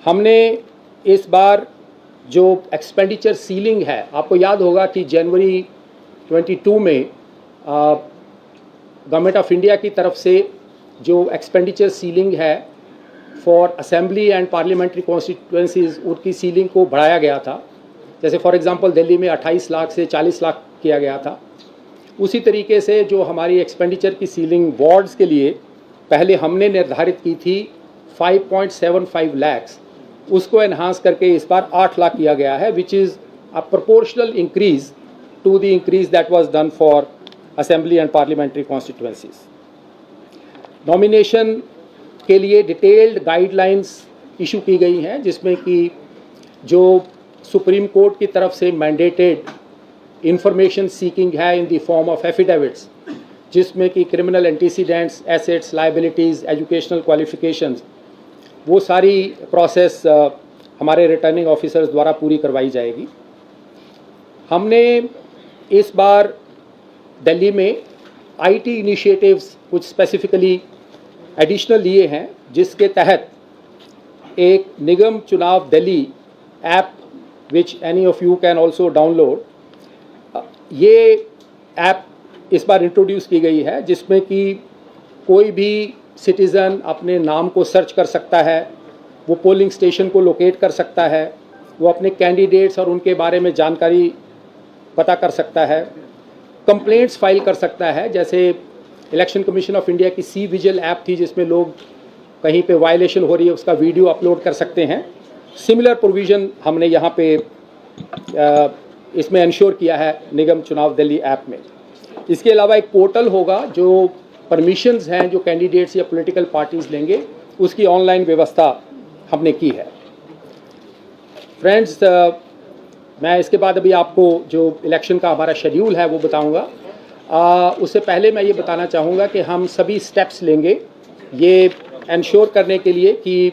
हमने इस बार जो एक्सपेंडिचर सीलिंग है, आपको याद होगा कि जनवरी 22 में गवर्नमेंट ऑफ इंडिया की तरफ से जो एक्सपेंडिचर सीलिंग है for assembly and parliamentary constituencies, उसकी सीलिंग को बढ़ाया गया था। जैसे फॉर एग्जांपल दिल्ली में 28 लाख से 40 लाख किया गया था। उसी तरीके से जो हमारी एक्सपेंडिचर की सीलिंग वार्ड्स के लिए पहले हमने निर्धारित की थी 5.75 लाख, उसको एनहांस करके इस बार 8 लाख किया गया है, which is a proportional increase to the increase that was done for assembly and parliamentary constituencies. Nomination के लिए डिटेल्ड गाइडलाइंस इशू की गई हैं, जिसमें कि जो सुप्रीम कोर्ट की तरफ से मैंडेटेड इंफॉर्मेशन सीकिंग है in the form of affidavits, जिसमें कि criminal antecedents, assets, liabilities, educational qualifications, वो सारी प्रोसेस हमारे रिटर्निंग ऑफिसर्स द्वारा पूरी करवाई जाएगी। हमने इस बार दिल्ली में आईटी इनिशिएटिव्स कुछ स्पेसिफिकली एडिशनल लिए हैं, जिसके तहत एक निगम चुनाव Delhi app which any of you can also download, ये ऐप इस बार इंट्रोड्यूस की गई है, जिसमें कि कोई भी सिटीज़न अपने नाम को सर्च कर सकता है, वो पोलिंग स्टेशन को लोकेट कर सकता है, वो अपने कैंडिडेट्स और उनके बारे में जानकारी पता कर सकता है, कंप्लेंट्स फाइल कर सकता है। जैसे इलेक्शन कमीशन ऑफ इंडिया की सी विजिल ऐप थी, जिसमें लोग कहीं पे वायलेशन हो रही है उसका वीडियो अपलोड कर सकते हैं। सिमिलर प्रोविज़न हमने यहाँ पे इसमें इंश्योर किया है निगम चुनाव दिल्ली ऐप में। इसके अलावा एक पोर्टल होगा, जो परमिशंस हैं जो कैंडिडेट्स या पॉलिटिकल पार्टीज़ लेंगे, उसकी ऑनलाइन व्यवस्था हमने की है। फ्रेंड्स, मैं इसके बाद अभी आपको जो इलेक्शन का हमारा शेड्यूल है वो बताऊंगा। उससे पहले मैं ये बताना चाहूँगा कि हम सभी स्टेप्स लेंगे ये इंश्योर करने के लिए कि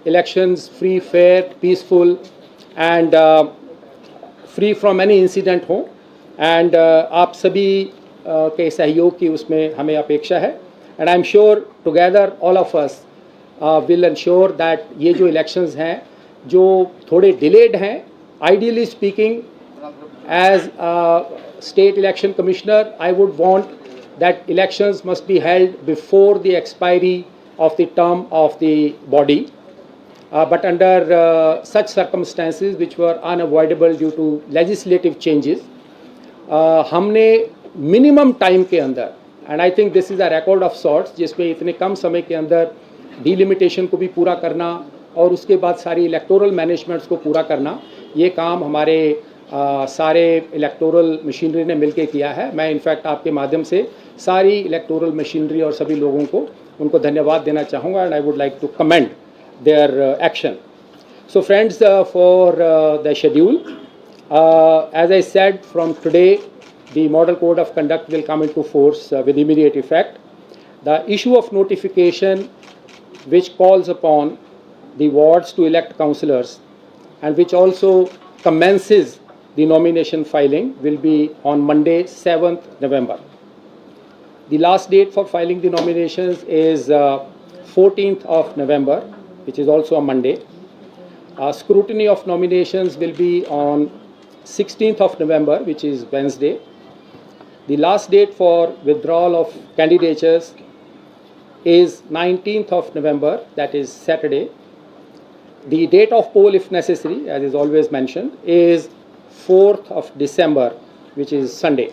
elections free, fair, peaceful and free from any incident हों, एंड आप सभी के सहयोग की उसमें हमें अपेक्षा है। And I am sure together all of us will ensure that ये जो इलेक्शंस हैं जो थोड़े डिलेड हैं, ideally speaking as a state election commissioner, I would want that elections must be held before the expiry of the term of the body. But under such circumstances which were unavoidable due to legislative changes, हमने minimum time के अंदर, and I think this is a record of sorts, जिसमें इतने कम समय के अंदर delimitation को भी पूरा करना और उसके बाद सारी electoral managements को पूरा करना, ये काम हमारे सारे इलेक्टोरल मशीनरी ने मिलके किया है। मैं इनफैक्ट आपके माध्यम से सारी इलेक्टोरल मशीनरी और सभी लोगों को उनको धन्यवाद देना चाहूँगा, and I would like to commend their action. So friends, for the schedule, as I said, from today the model code of conduct will come into force with immediate effect. The issue of notification which calls upon the wards to elect councillors and which also commences the nomination filing will be on Monday, 7th November. The last date for filing the nominations is 14th of November, which is also a Monday. Scrutiny of nominations will be on 16th of November, which is Wednesday. The last date for withdrawal of candidatures is 19th of November, that is Saturday. The date of poll, if necessary, as is always mentioned, is 4th of December, which is Sunday.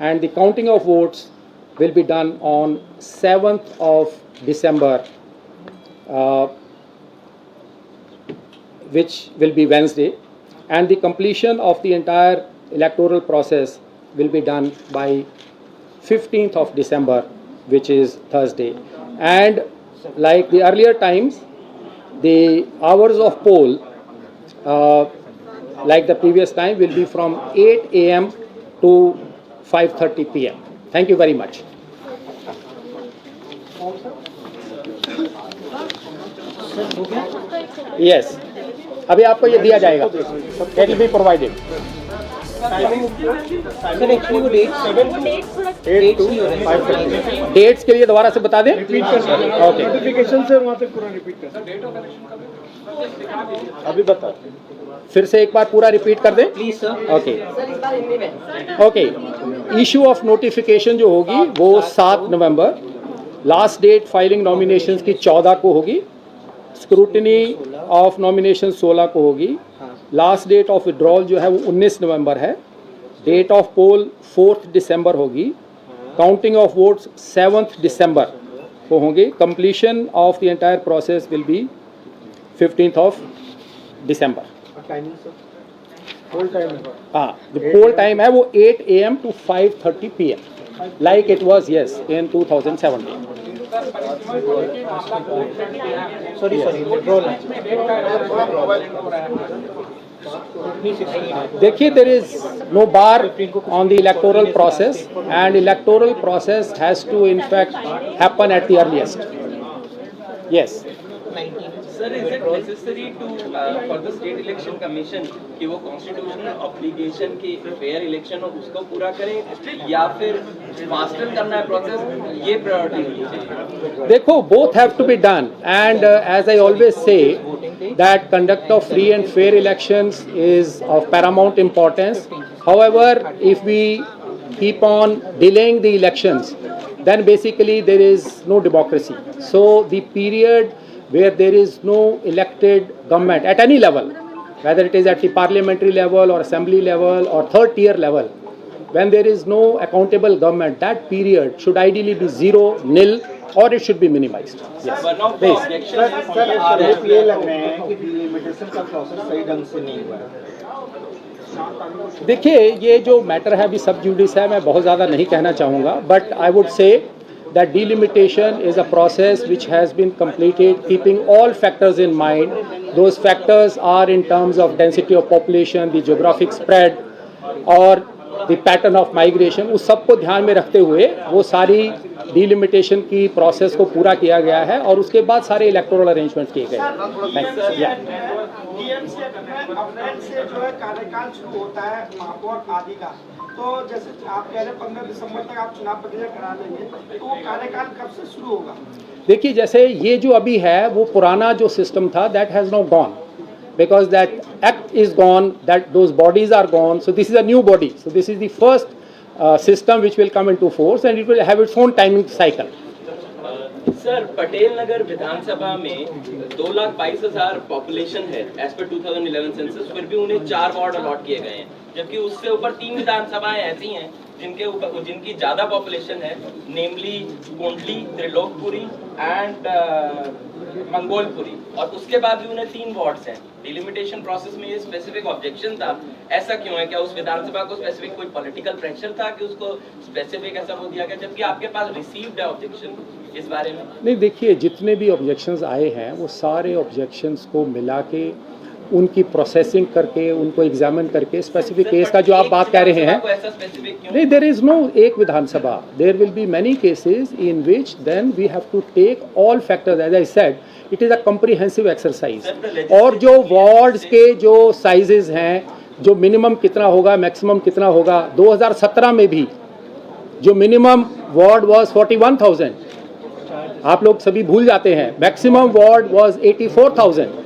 And the counting of votes will be done on 7th of December, which will be Wednesday. And the completion of the entire electoral process will be done by 15th of December, which is Thursday. And like the earlier times, the hours of poll, like the previous time, will be from 8 a.m. to 5:30 p.m. Thank you very much. Yes. अभी आपको ये दिया जाएगा. It will be provided. Dates के लिए दोबारा से बता दें. ओके. नोटिफिकेशन से वहाँ तक पूरा रिपीट कर. अभी बता फिर से एक बार पूरा रिपीट कर दें please sir. Okay okay issue of notification जो होगी वो 7 नवंबर, लास्ट डेट फाइलिंग नॉमिनेशंस की 14 को होगी, स्क्रूटनी ऑफ नॉमिनेशन 16 को होगी, लास्ट डेट ऑफ विड्रॉल जो है वो 19 नवंबर है, डेट ऑफ पोल 4 दिसंबर होगी, काउंटिंग ऑफ वोट्स 7 दिसंबर को होंगे, completion of the entire process will be 15th of December. Timing sir, whole time हाँ, द पोल टाइम है वो 8 AM to 5:30 PM like it was yes in 2017। Sorry withdrawal देखिए, there is no bar on the electoral process and electoral process has to in fact happen at the earliest. Yes Sir, is it necessary to for the state election commission कि वो constitutional obligation की fair election हो उसको पूरा करें या फिर faster करना है process, ये priority होनी चाहिए? देखो, both have to be done and as I always say that conduct of free and fair elections is of paramount importance. However, if we keep on delaying the elections, then basically there is no democracy. So the period where there is no elected government at any level, whether it is at the parliamentary level or assembly level or third tier level, when there is no accountable government, that period should ideally be 0, nil, or it should be minimized. Yes. One of the Please. objections sir आरोप ये लग रहे हैं कि delimitation का process सही ढंग से नहीं हुआ है। देखिए, ये जो मैटर है अभी सब जुडिस है, मैं बहुत ज़्यादा नहीं कहना चाहूँगा, but I would say that delimitation is a process which has been completed keeping all factors in mind. Those factors are in terms of density of population, the geographic spread or the pattern of migration. उस सबको ध्यान में रखते हुए वो सारी delimitation की process को पूरा किया गया है और उसके बाद सारे इलेक्टोरल अरेंजमेंट किए गए हैं। से जो है कार्यकाल शुरू होता है महापौर आदि का, तो जैसे आप कह रहे हैं 15 दिसंबर तक आप चुनाव प्रक्रिया करा लेंगे, तो वो कार्यकाल कब से शुरू होगा? देखिए, जैसे ये जो अभी है वो पुराना जो सिस्टम था that has no gone because that act is gone, that those bodies are gone, so this is a new body, so this is the first system which will come into force and it will have its own timing cycle. Sir, Patel Nagar विधानसभा में 2,22,000 population है as per 2011 census, फिर भी उन्हें 4 ward allot किए गए हैं, जबकि उससे ऊपर 3 विधानसभाएं ऐसी हैं जिनकी ज्यादा पॉपुलेशन है, नेमली कुंडली, त्रिलोकपुरी एंड मंगोलपुरी, और उसके बाद भी उन्हें 3 वार्ड्स हैं। डिलिमिटेशन प्रोसेस में ये स्पेसिफिक ऑब्जेक्शन था, ऐसा क्यों है? क्या उस विधानसभा को स्पेसिफिक कोई पॉलिटिकल प्रेशर था कि उसको स्पेसिफिक ऐसा वो दिया गया, जबकि आपके पास रिसीव्ड है ऑब्जेक्शन इस बारे में? नहीं, देखिए, जितने भी ऑब्जेक्शंस आए हैं वो सारे ऑब्जेक्शंस को मिला के उनकी प्रोसेसिंग करके उनको एग्जामिन करके स्पेसिफिक केस का जो आप बात कह रहे हैं, नहीं, देयर इज नो एक विधानसभा, there will be many cases in which then we have to take all factors, as I said it is a comprehensive exercise. और जो वार्ड्स के जो साइजेस हैं, जो मिनिमम कितना होगा मैक्सिमम कितना होगा, 2017 में भी जो मिनिमम वार्ड वाज 41,000, आप लोग सभी भूल जाते हैं, maximum ward was 84,000.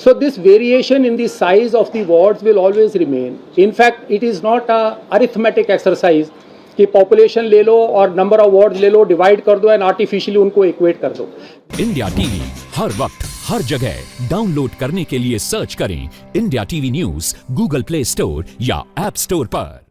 So this variation in the size of the wards will always remain. In fact, it is not a arithmetic exercise कि population ले लो और number of wards ले लो, divide कर दो and artificially उनको equate कर दो. India TV हर वक्त हर जगह डाउनलोड करने के लिए सर्च करें India TV news Google play store या ऐप स्टोर पर।